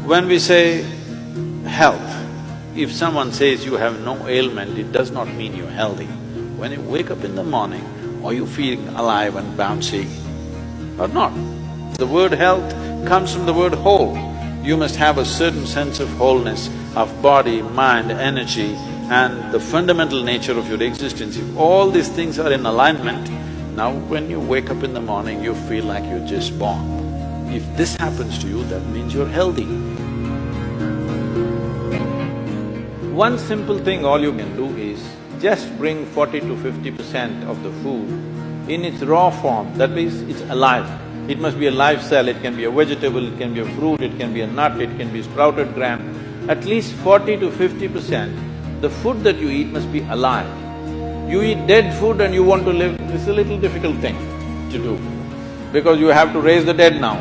When we say health, if someone says you have no ailment, it does not mean you're healthy. When you wake up in the morning, are you feeling alive and bouncy or not? The word health comes from the word whole. You must have a certain sense of wholeness of body, mind, energy and the fundamental nature of your existence. If all these things are in alignment, now when you wake up in the morning, you feel like you're just born. If this happens to you, that means you're healthy. One simple thing all you can do is just bring 40 to 50% of the food in its raw form, that means it's alive. It must be a live cell, it can be a vegetable, it can be a fruit, it can be a nut, it can be sprouted gram. At least 40 to 50%, the food that you eat must be alive. You eat dead food and you want to live, it's a little difficult thing to do, because you have to raise the dead now.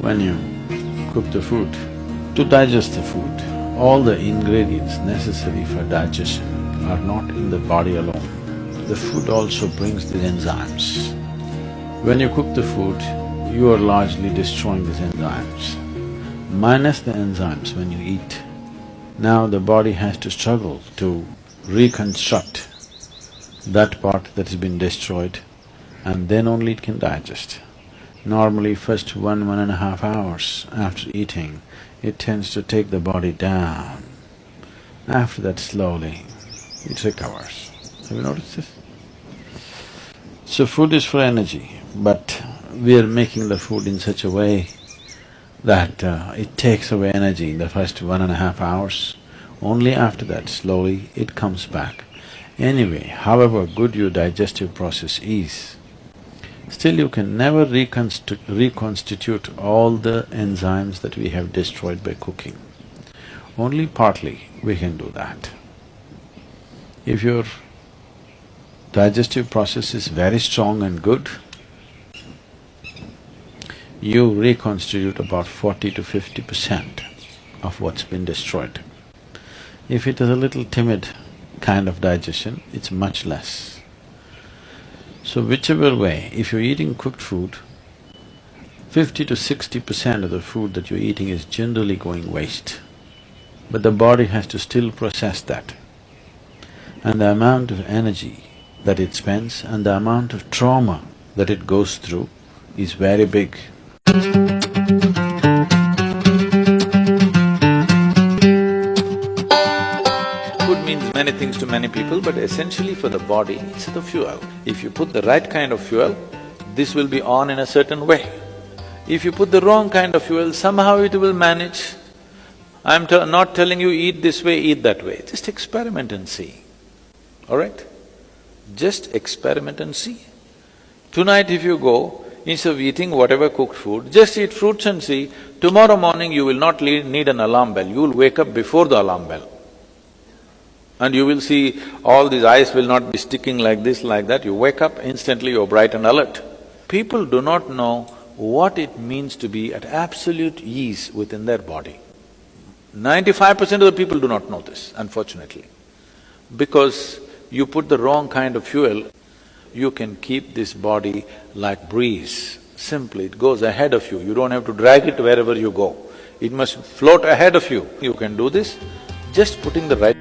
When you cook the food, to digest the food, all the ingredients necessary for digestion are not in the body alone. The food also brings the enzymes. When you cook the food, you are largely destroying these enzymes. Minus the enzymes when you eat, now the body has to struggle to reconstruct that part that has been destroyed and then only it can digest. Normally first 1.5 hours after eating, it tends to take the body down. After that slowly, it recovers. Have you noticed this? So food is for energy, but we are making the food in such a way that it takes away energy in the first 1.5 hours. Only after that, slowly, it comes back. Anyway, however good your digestive process is, still you can never reconstitute all the enzymes that we have destroyed by cooking. Only partly we can do that. If your digestive process is very strong and good, you reconstitute about 40 to 50% of what's been destroyed. If it is a little timid kind of digestion, it's much less. So whichever way, if you're eating cooked food, 50 to 60% of the food that you're eating is generally going waste. But the body has to still process that. And the amount of energy that it spends and the amount of trauma that it goes through is very big. Food means many things to many people, but essentially for the body, it's the fuel. If you put the right kind of fuel, this will be on in a certain way. If you put the wrong kind of fuel, somehow it will manage. I'm not telling you eat this way, eat that way, just experiment and see, all right? Just experiment and see. Tonight if you go, instead of eating whatever cooked food, just eat fruits and see, tomorrow morning you will not need an alarm bell, you will wake up before the alarm bell. And you will see all these eyes will not be sticking like this, like that, you wake up, instantly you're bright and alert. People do not know what it means to be at absolute ease within their body. 95% of the people do not know this, unfortunately. Because you put the wrong kind of fuel, you can keep this body like breeze. Simply, it goes ahead of you, you don't have to drag it wherever you go. It must float ahead of you. You can do this, just putting the right